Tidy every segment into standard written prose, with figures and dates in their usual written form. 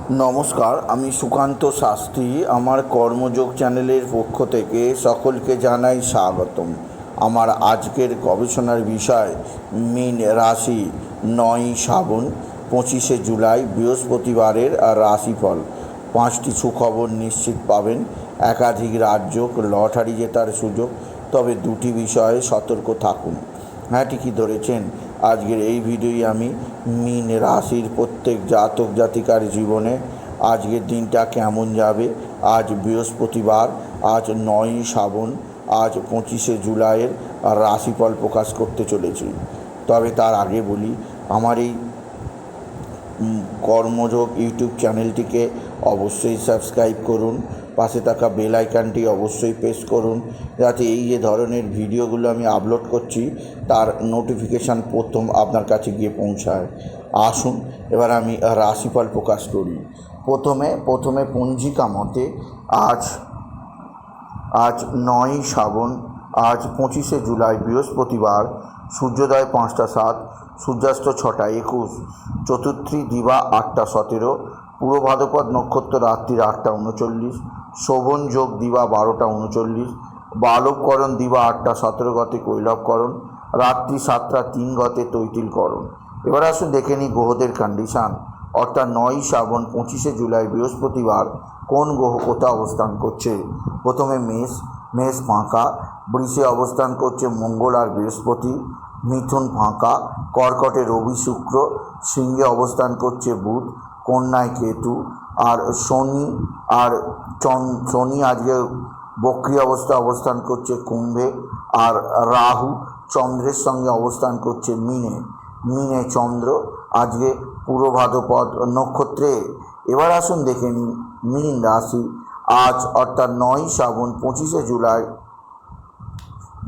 নমস্কার, আমি সুকান্ত শাস্ত্রী। আমার কর্মযোগ চ্যানেলের পক্ষ থেকে সকলকে জানাই স্বাগতম। আমার আজকের গবেষণার বিষয় মীন রাশি, 9 শ্রাবণ 25শে জুলাই বৃহস্পতিবারের রাশিফল। 5টি সুখবর নিশ্চিত পাবেন, একাধিক রাজ্য, লটারি জেতার সুযোগ। তবে 2টি বিষয়ে সতর্ক থাকুন। হ্যাঁ, ঠিকই ধরেছেন। আজকের এই ভিডিওই আমি মীন রাশির প্রত্যেক জাতক জাতিকার জীবনে আজকের দিনটা কেমন যাবে। আজ বৃহস্পতিবার, আজ 9 শ্রাবণ, আজ 25শে জুলাইয়ের রাশিফল প্রকাশ করতে চলেছি। তবে তার আগে বলি, আমার এই কর্মযোগ ইউটিউব চ্যানেলটিকে অবশ্যই সাবস্ক্রাইব করুন, পাশে থাকা বেল আইকনটি অবশ্যই প্রেস করুন, যাতে এই যে ধরনের ভিডিওগুলো আমি আপলোড করছি তার নোটিফিকেশান প্রথম আপনার কাছে গিয়ে পৌঁছায়। আসুন এবার আমি রাশিফল প্রকাশ করি। প্রথমে পঞ্জিকা মতে আজ 9 শ্রাবণ, আজ 25শে জুলাই বৃহস্পতিবার। সূর্যোদয় 5টা 7, সূর্যাস্ত 6টা 21, চতুর্থী দিবা 8টা 17, পূর্ব ভাদ্রপদ নক্ষত্র রাত্রির 8টা 39, শোভন যোগ দিবা 12টা 39, বালবকরণ দিবা 8টা 17 গতে কৈলবকরণ, রাত্রি 7টা 3 গতে তৈতিলকরণ। এবার আসুন দেখে নিই গ্রহদের কন্ডিশান, অর্থাৎ 9 শ্রাবণ 25শে জুলাই বৃহস্পতিবার কোন গ্রহ কোথা অবস্থান করছে। প্রথমে মেষ ফাঁকা, বৃষে অবস্থান করছে মঙ্গল আর বৃহস্পতি, মিথুন ফাঁকা, কর্কটে রবি শুক্র, সিংহে অবস্থান করছে বুধ, কন্যায় কেতু, আর শনি আজকে বক্রী অবস্থান করছে কুম্ভে, আর রাহু চন্দ্রের সঙ্গে অবস্থান করছে মিনে চন্দ্র আজকে পূর্ব ভাদ্রপদ নক্ষত্রে। এবার আসুন দেখে নিন মীন রাশি, আজ অর্থাৎ 9 শ্রাবণ 25শে জুলাই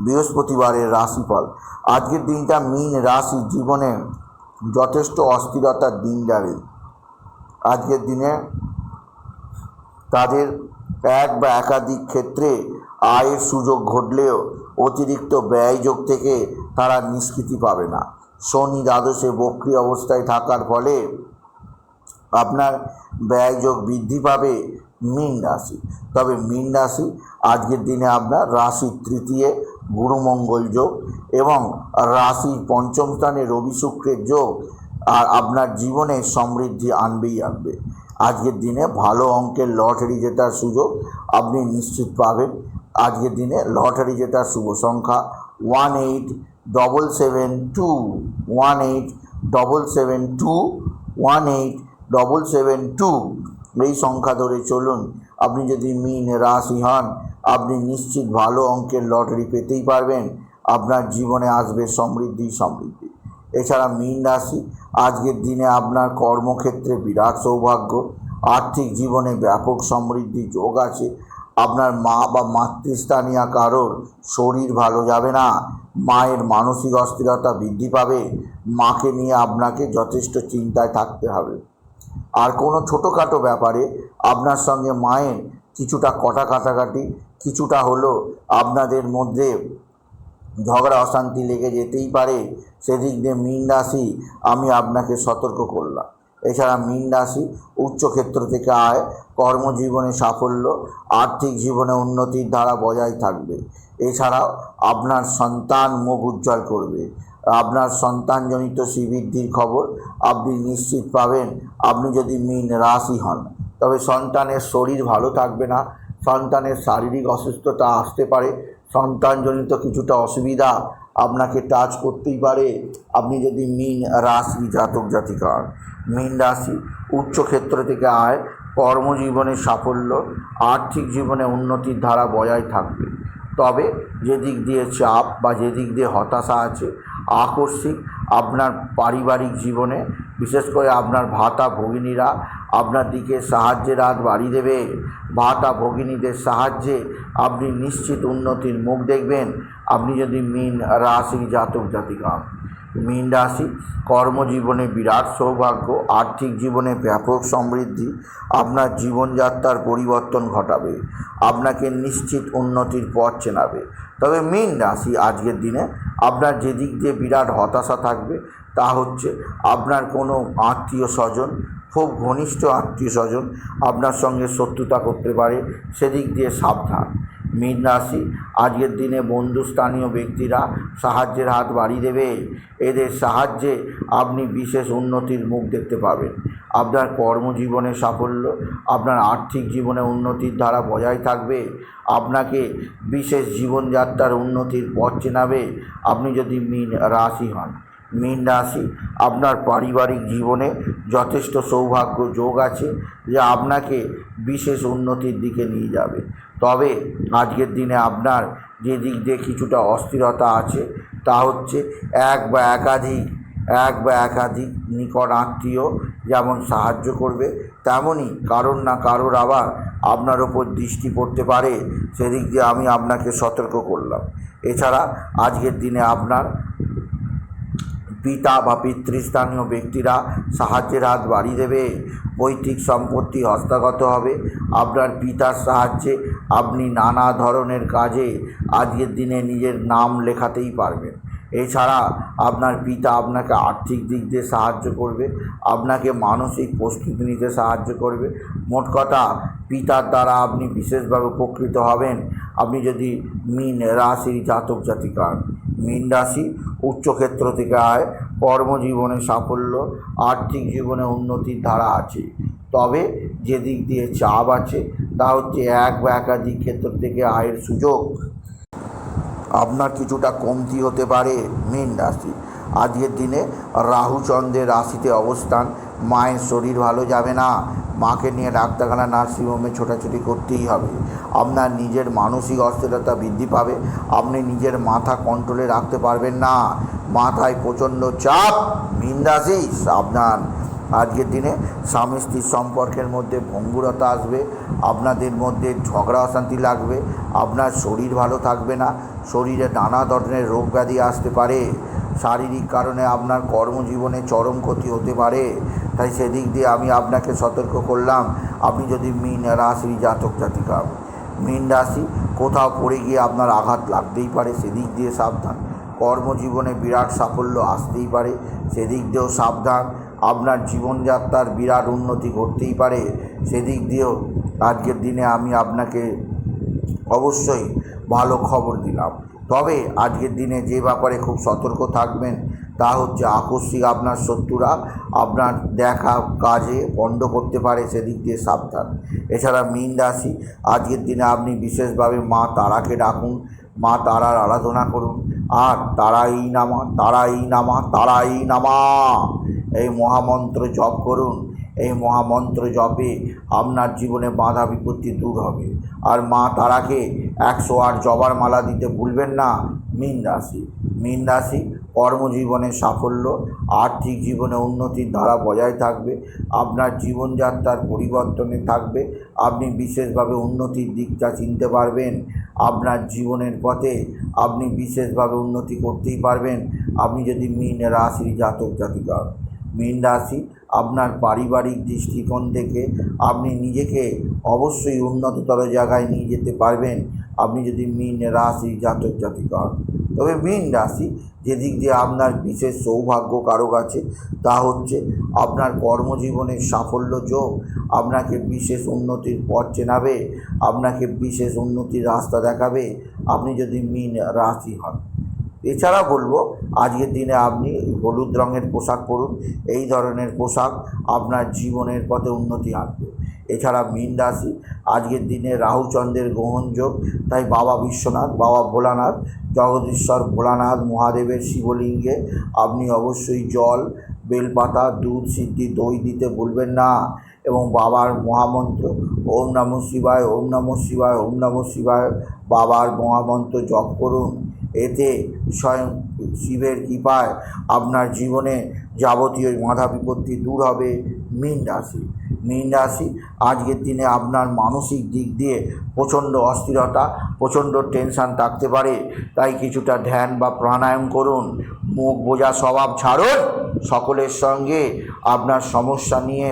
বৃহস্পতিবারের রাশিফল। আজকের দিনটা মীন রাশি জীবনে যথেষ্ট অস্থিরতার দিন যাবে। আজকের দিনে তাদের এক বা একাধিক ক্ষেত্রে আয়ের সুযোগ ঘটলেও অতিরিক্ত ব্যয়যোগ থেকে তারা নিষ্কৃতি পাবে না। শনি দ্বাদশে বক্রী অবস্থায় থাকার ফলে আপনার ব্যয়যোগ বৃদ্ধি পাবে মীন রাশি। তবে মীন রাশি আজকের দিনে আপনার রাশির তৃতীয় গুরুমঙ্গল যোগ এবং রাশির পঞ্চম স্থানে রবি শুক্রের যোগ আর আপনার জীবনে সমৃদ্ধি আনবে। আজকের দিনে ভালো অঙ্কের লটারি জেতার সুযোগ আপনি নিশ্চিত পাবেন। আজকের দিনে লটারি জেতার শুভ সংখ্যা 18772, 18772, 18772 এই সংখ্যা ধরে চলুন। আপনি যদি মীন রাশি হন, আপনি নিশ্চিত ভালো অঙ্কের লটারি পেতেই পারবেন। আপনার জীবনে আসবে সমৃদ্ধি। এছাড়া মীন রাশি আজকের দিনে আপনার কর্মক্ষেত্রে বিরাট সৌভাগ্য, আর্থিক জীবনে ব্যাপক সমৃদ্ধি যোগ আছে। আপনার মা বা মাতৃস্থানীয় কারোর শরীর ভালো যাবে না, মায়ের মানসিক অস্থিরতা বৃদ্ধি পাবে, মাকে নিয়ে আপনাকে যথেষ্ট চিন্তায় থাকতে হবে। আর কোনো ছোটোখাটো ব্যাপারে আপনার সঙ্গে মায়ের কিছুটা কাটাকাটি, কিছুটা হলো আপনাদের মধ্যে ঝগড়া অশান্তি লেগে যেতেই পারে। সেদিক দিয়ে মীন রাশি আমি আপনাকে সতর্ক করলাম। এছাড়া মীন রাশি উচ্চক্ষেত্র থেকে আয়, কর্মজীবনে সাফল্য, আর্থিক জীবনে উন্নতির ধারা বজায় থাকবে। এছাড়াও আপনার সন্তান মুখ উজ্জ্বল করবে। আপনার সন্তানজনিত শ্রীবৃদ্ধির খবর আপনি নিশ্চিত পাবেন আপনি যদি মীন রাশি হন। তবে সন্তানের শরীর ভালো থাকবে না, সন্তানের শারীরিক অসুস্থতা আসতে পারে, সন্তানজনিত কিছুটা অসুবিধা আপনাকে টাচ করতেই পারে আপনি যদি মীন রাশি জাতক জাতিকা। মীন রাশি উচ্চক্ষেত্র থেকে আয়, কর্মজীবনে সাফল্য, আর্থিক জীবনে উন্নতির ধারা বজায় থাকবে। তবে যেদিক দিয়ে চাপ বা যেদিক দিয়ে হতাশা আছে, আকস্মিক আপনার পারিবারিক জীবনে বিশেষ করে আপনার ভাতা ভগিনীরা আপনার দিকে সাহায্যের হাত বাড়িয়ে দেবে। ভাতা ভগিনীদের সাহায্যে আপনি নিশ্চিত উন্নতির মুখ দেখবেন আপনি যদি মীন রাশি জাতক জাতিকা। মীন রাশি কর্মজীবনে বিরাট সৌভাগ্য, আর্থিক জীবনে ব্যাপক সমৃদ্ধি, আপনার জীবনযাত্রার পরিবর্তন ঘটাবে, আপনাকে নিশ্চিত উন্নতির পথ চেনাবে। তবে মীন রাশি আজকের দিনে আপনার যেদিক দিয়ে বিরাট হতাশা থাকবে তা হচ্ছে আপনার কোনো আত্মীয় স্বজন, খুব ঘনিষ্ঠ আত্মীয় স্বজন আপনার সঙ্গে শত্রুতা করতে পারে, সেদিক দিয়ে সাবধান। মীন রাশি, আজকের দিনে বন্ধুস্থানীয় ব্যক্তিরা সাহায্যের হাত বাড়িয়ে দেবে। এদের সাহায্যে আপনি বিশেষ উন্নতির মুখ দেখতে পাবেন। আপনার কর্মজীবনে সাফল্য, আপনার আর্থিক জীবনে উন্নতির ধারা বজায় থাকবে। আপনাকে বিশেষ জীবনযাত্রার উন্নতির পথ চেনাবে আপনি যদি মীন রাশি হন। মীন রাশি, আপনার পারিবারিক জীবনে যথেষ্ট সৌভাগ্য যোগ আছে, যা আপনাকে বিশেষ উন্নতির দিকে নিয়ে যাবে। তবে আজকের দিনে আপনার যে দিক দিয়ে কিছুটা অস্থিরতা আছে, তা হচ্ছে এক বা একাধিক নিকট আত্মীয় যেমন সাহায্য করবে, তেমনই কারোর না কারোর আবার আপনার ওপর দৃষ্টি পড়তে পারে, সেদিক দিয়ে আমি আপনাকে সতর্ক করলাম। এছাড়া আজকের দিনে আপনার পিতা বা পিতৃস্থানীয় ব্যক্তিরা সাহায্যের হাত বাড়িয়ে দেবে। পৈতৃক সম্পত্তি হস্তগত হবে। আপনার পিতার সাহায্যে আপনি নানা ধরনের কাজে আজকের দিনে নিজের নাম লেখাতেই পারবেন। এছাড়া আপনার পিতা আপনাকে আর্থিক দিক দিয়ে সাহায্য করবে, আপনাকে মানসিক প্রস্তুতি নিতে সাহায্য করবে। মোট কথা, পিতার দ্বারা আপনি বিশেষভাবে উপকৃত হবেন আপনি যদি মীন রাশির জাতক জাতিকা। মীন রাশি, উচ্চক্ষেত্র থেকে আয়, কর্মজীবনে সাফল্য, আর্থিক জীবনে উন্নতির ধারা আছে। তবে যে দিক দিয়ে চাপ আছে, তা হচ্ছে এক বা একাধিক ক্ষেত্র থেকে আয়ের সুযোগ আপনার কিছুটা কমতি হতে পারে। মীন রাশি, আজকের দিনে রাহু চন্দ্রের রাশিতে অবস্থান, মায়ের শরীর ভালো যাবে না। মাকে নিয়ে ডাক্তারখানা, নার্সিংহোমে ছোটাছুটি করতেই হবে। আপনার নিজের মানসিক অস্থিরতা বৃদ্ধি পাবে। আপনি নিজের মাথা কন্ট্রোলে রাখতে পারবেন না। মাথায় প্রচণ্ড চাপ। মীন রাশি, সাবধান। আজকের দিনে স্বামী স্ত্রীর সম্পর্কের মধ্যে ভঙ্গুরতা আসবে। আপনাদের মধ্যে ঝগড়া অশান্তি লাগবে। আপনার শরীর ভালো থাকবে না। শরীরে নানা ধরনের রোগ ব্যাধি আসতে পারে। শারীরিক কারণে আপনার কর্মজীবনে চরম ক্ষতি হতে পারে। তাই সেদিক দিয়ে আমি আপনাকে সতর্ক করলাম আপনি যদি মীন রাশির জাতক জাতিকা। মীন রাশি, কোথাও পড়ে গিয়ে আপনার আঘাত লাগতেই পারে, সেদিক দিয়ে সাবধান। কর্মজীবনে বিরাট সাফল্য আসতেই পারে, সেদিক দিয়েও সাবধান। আপনার জীবনযাত্রার বিরাট উন্নতি ঘটতেই পারে, সেদিক দিয়েও আজকের দিনে আমি আপনাকে অবশ্যই ভালো খবর দিলাম। তবে আজকের দিনে যে ব্যাপারে খুব সতর্ক থাকবেন, তা হচ্ছে আকস্মিক আপনার শত্রুরা আপনার দেখা কাজে পণ্ড করতে পারে, সেদিক দিয়ে সাবধান। এছাড়া মীন রাশি, আজকের দিনে আপনি বিশেষভাবে মা তারাকে ডাকুন, মা তারার আরাধনা করুন, আর তারাই নামা তারাই নামা তারাই নামা এই মহামন্ত্র জপ করুন। এই মহামন্ত্র জপে আপনার জীবনে বাধা বিপত্তি দূর হবে। আর মা তারাকে 108 জবার মালা দিতে ভুলবেন না। মীন রাশি, মীন রাশি, কর্মজীবনে সাফল্য, আর্থিক জীবনে উন্নতির ধারা বজায় থাকবে। আপনার জীবনযাত্রার পরিবর্তনে থাকবে। আপনি বিশেষভাবে উন্নতির দিকটা চিনতে পারবেন। আপনার জীবনের পথে আপনি বিশেষভাবে উন্নতি করতেই পারবেন আপনি যদি মীন রাশির জাতক জাতিকা। মীন রাশি, আপনার পারিবারিক দৃষ্টিকোণ থেকে আপনি নিজেকে অবশ্যই উন্নততর জায়গায় নিয়ে যেতে পারবেন আপনি যদি মীন রাশির জাতক জাতিকা। তবে মীন রাশি, যেদিক দিয়ে আপনার বিশেষ সৌভাগ্য কারক আছে, তা হচ্ছে আপনার কর্মজীবনের সাফল্য যোগ আপনাকে বিশেষ উন্নতির পথ চেনাবে, আপনাকে বিশেষ উন্নতির রাস্তা দেখাবে আপনি যদি মীন রাশি হন। এছাড়া বলবো, আজকের দিনে আপনি হলুদ রঙের পোশাক পরুন। এই ধরনের পোশাক আপনার জীবনের পথে উন্নতি আনবে। এছাড়া মীন রাশি, আজকের দিনে রাহুচন্দ্রের গ্রহণযোগ, তাই বাবা বিশ্বনাথ, বাবা ভোলানাথ, জগদীশ্বর ভোলানাথ মহাদেবের শিবলিঙ্গে আপনি অবশ্যই জল, বেলপাতা, দুধ, সিদ্ধি, দই দিতে ভুলবেন না। এবং বাবার মহামন্ত্র ওম নমঃ শিবায়, ওম নমঃ শিবায়, ওম নমঃ শিবায় বাবার মহামন্ত্র জপ করুন। এতে স্বয়ং শিবের কৃপায় আপনার জীবনে যাবতীয় বাধা বিপত্তি দূর হবে। মীন রাশি, মীন রাশি, আজকের দিনে আপনার মানসিক দিক দিয়ে প্রচণ্ড অস্থিরতা, প্রচণ্ড টেনশান থাকতে পারে, তাই কিছুটা ধ্যান বা প্রাণায়াম করুন। মুখ বোঝা স্বভাব ছাড়ুন। সকলের সঙ্গে আপনার সমস্যা নিয়ে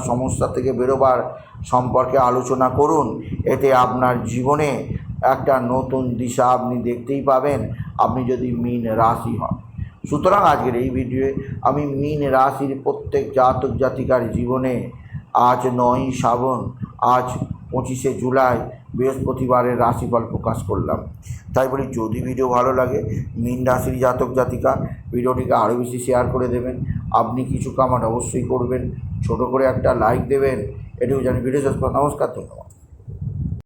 সমস্যা থেকে বেরোবার সম্পর্কে আলোচনা করুন। এতে আপনার জীবনে একটা নতুন দিশা আপনি দেখতেই পাবেন আপনি যদি মীন রাশি হন। সুতরাং আজকের এই ভিডিওয়ে আমি মীন রাশির প্রত্যেক জাতক জাতিকার জীবনে আজ 9ই শ্রাবণ, আজ 25শে জুলাই বৃহস্পতিবারের রাশিফল প্রকাশ করলাম। তাই বলি, যদি ভিডিও ভালো লাগে মীন রাশির জাতক জাতিকা ভিডিওটিকে আরও বেশি শেয়ার করে দেবেন। আপনি কিছু কমেন্ট অবশ্যই করবেন, ছোট করে একটা লাইক দেবেন। এটুকু জানি। ভিডিও শেষ করলাম। নমস্কার, ধন্যবাদ।